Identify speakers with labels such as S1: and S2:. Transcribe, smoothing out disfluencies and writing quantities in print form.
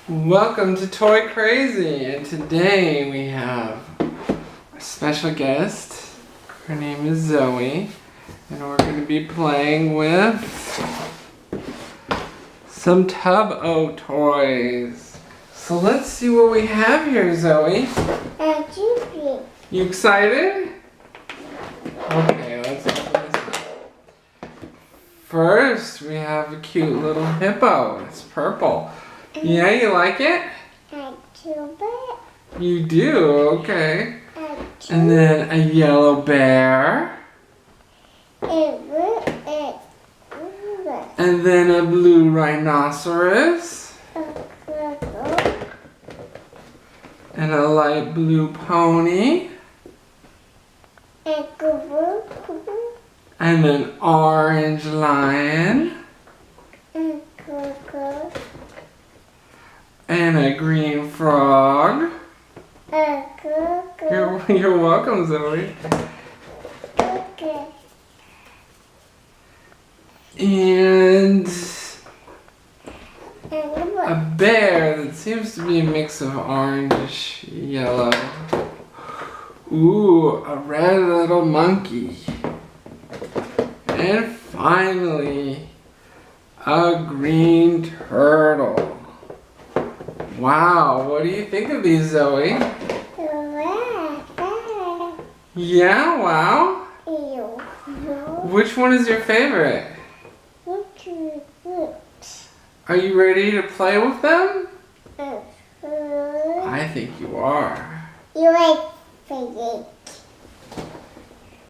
S1: Welcome to Toy Crazy, and today we have a special guest. Her name is Zoe, and we're going to be playing with some Tub-O toys. So let's see what we have here, Zoe. You excited? Okay, let's open this up. First, we have a cute little hippo. It's purple. Yeah, you like it? You do? Okay. And then a yellow bear. And then a blue rhinoceros. And a light blue pony. And an orange lion. And a green frog. You're welcome, Zoe. And a bear that seems to be a mix of orange, yellow. Ooh, a red little monkey. And finally, a green turtle. Wow, what do you think of these, Zoe? Yeah, wow. Which one is your favorite? Are you ready to play with them? I think you are.